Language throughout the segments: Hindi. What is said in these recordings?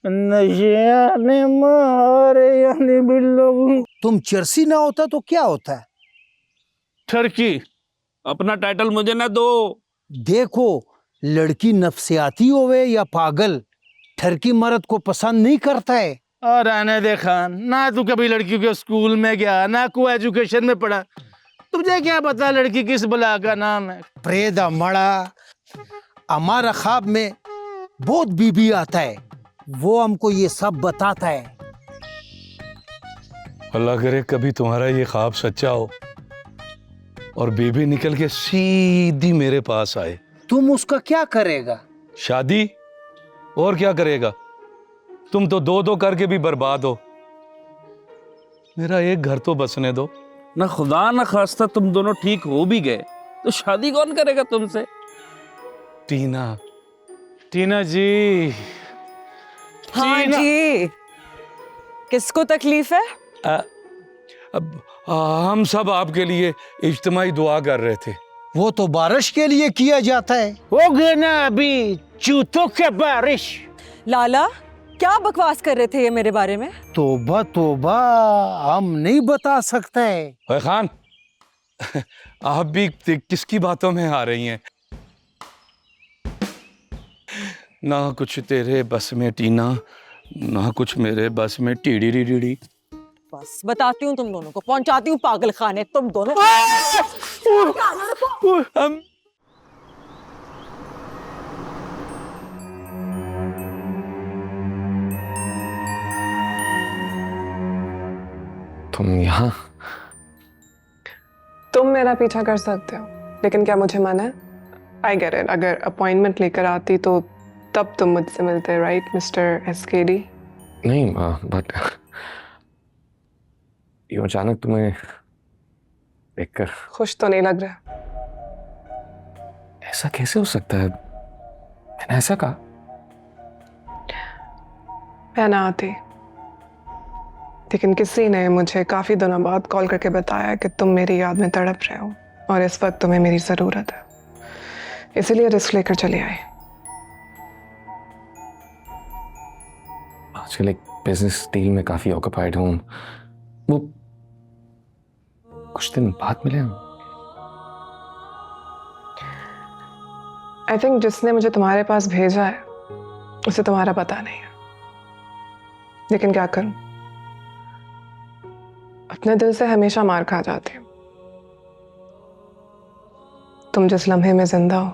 नशे ने मारे यानी बिल्लो। तुम चर्सी ना होता तो क्या होता है? ठरकी। अपना टाइटल मुझे ना दो। देखो, लड़की नफसियाती होवे या पागल, ठरकी मर्द को पसंद नहीं करता है। और आने दे खान, ना तू कभी लड़कियों के स्कूल में गया, ना कोई एजुकेशन में पढ़ा, तुझे क्या पता लड़की किस बला का नाम है? प्रेदा मड़ा, हमारा ख्वाब में बहुत बीबी आता है, वो हमको ये सब बताता है। अल्लाह करे कभी तुम्हारा ये ख्वाब सच्चा हो और बीबी निकल के सीधी मेरे पास आए। तुम उसका क्या करेगा? शादी, और क्या करेगा? तुम तो दो दो करके भी बर्बाद हो, मेरा एक घर तो बसने दो। ना खुदा ना खास्ता तुम दोनों ठीक हो भी गए तो शादी कौन करेगा तुमसे? टीना, टीना जी। हाँ टीना। जी, किसको तकलीफ है? हम सब आपके लिए इज्तिमाई दुआ कर रहे थे। वो तो बारिश के लिए किया जाता है। हो गए ना अभी चूतों के बारिश। लाला, क्या बकवास कर रहे थे ये मेरे बारे में? तोबा तोबा, हम नहीं बता सकते। ओए खान, आप भी किसकी बातों में आ रही हैं? ना कुछ तेरे बस में टीना, ना कुछ मेरे बस में टीडी डी। बस बताती हूँ तुम दोनों को, पहुंचाती हूँ पागल खाने तुम दोनों। हम तुम यहाँ? तुम मेरा पीछा कर सकते हो, लेकिन क्या मुझे मना है? आई गेट इट, अगर अपॉइंटमेंट लेकर आती तो तब तुम मुझसे मिलते, राइट मिस्टर SKD? नहीं, बट यूं अचानक तुम्हें देखकर खुश तो नहीं लग रहा। ऐसा कैसे हो सकता है? मैंने ऐसा कहा? मैं ना आती, लेकिन किसी ने मुझे काफी दिनों बाद कॉल करके बताया कि तुम मेरी याद में तड़प रहे हो और इस वक्त तुम्हें मेरी जरूरत है, इसीलिए रिस्क लेकर चली आई। आजकल एक बिजनेस डील में काफी ऑक्यूपाइड हूँ, वो कुछ दिन बाद मिले हम। आई थिंक जिसने मुझे तुम्हारे पास भेजा है उसे तुम्हारा पता नहीं है, लेकिन क्या करूं, अपने दिल से हमेशा मार खा जाती हूँ। तुम जिस लम्हे में जिंदा हो,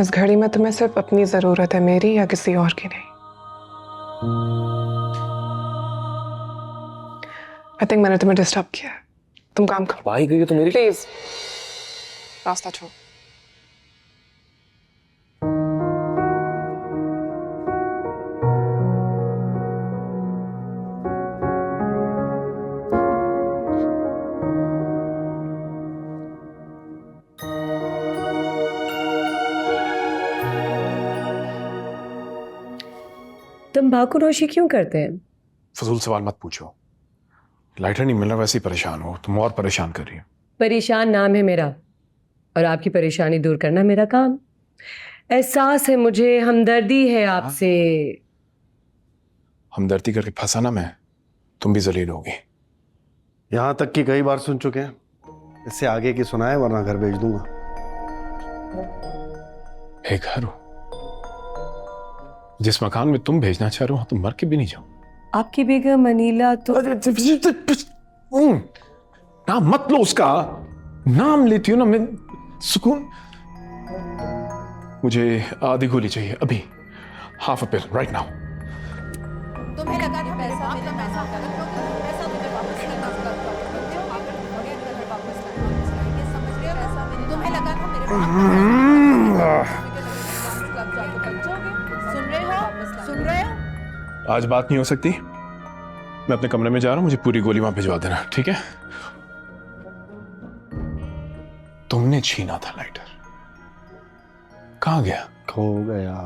इस घड़ी में तुम्हें सिर्फ अपनी जरूरत है, मेरी या किसी और की नहीं। आई थिंक मैंने तुम्हें डिस्टर्ब किया है, तुम काम करो। भाई गई तो मेरी प्लीज रास्ता छोड़ो। तंबाकू नोशी क्यों करते हैं? फजूल सवाल मत पूछो। लाइटर नहीं मिल रहा, वैसे ही परेशान हो तुम, और परेशान कर रही हो। परेशान नाम है मेरा और आपकी परेशानी दूर करना मेरा काम। एहसास है मुझे, हमदर्दी है आपसे। हमदर्दी करके फंसाना मैं, तुम भी जलील होगी। यहाँ तक कि कई बार सुन चुके हैं, इससे आगे की सुनाए वरना घर भेज दूंगा। एक घर हो, जिस मकान में तुम भेजना चाह रहे हो तुम मर के भी नहीं जाओ। आपकी बेगम अनीला तो नाम मत लो उसका, नाम लेती हो ना मैं सुकून। मुझे आधी गोली चाहिए अभी, half a pill right now. तुम्हें लगा था पैसा तुम्हें वापस समझ रहे हो? तुम्हें लगा था मेरे सुन रहे हो? आज बात नहीं हो सकती, मैं अपने कमरे में जा रहा हूं, मुझे पूरी गोली वहां भिजवा देना, ठीक है? तुमने छीना था लाइटर, कहां गया? खो गया।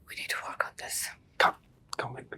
We need to work on this. Come with me.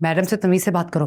Madam से तमीज से बात करो.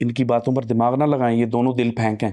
इनकी बातों पर दिमाग ना लगाएं, ये दोनों दिल फेंक हैं.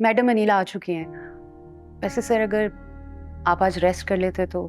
मैडम अनिला आ चुकी हैं. वैसे सर अगर आप आज रेस्ट कर लेते तो.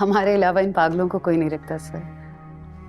हमारे अलावा इन पागलों को कोई नहीं रखता सर.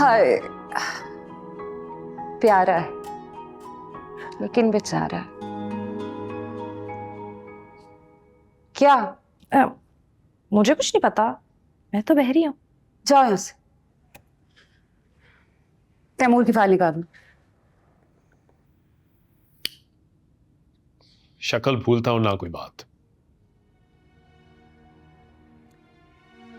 हाय प्यारा है लेकिन बेचारा. क्या? मुझे कुछ नहीं पता, मैं तो बहरी हूँ. जाओ यहाँ से. तैमूर की फाइल निकाल. शक्ल भूलता हूं ना कोई बात.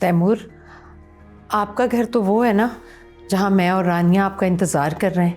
तैमूर, आपका घर तो वो है ना जहाँ मैं और रानिया आपका इंतजार कर रहे हैं.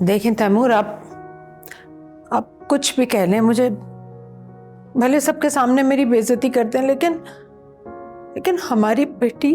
देखें तैमूर, आप कुछ भी कह लें, मुझे भले सबके सामने मेरी बेइज्जती करते हैं, लेकिन हमारी बेटी.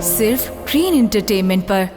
सिर्फ ग्रीन एंटरटेनमेंट पर।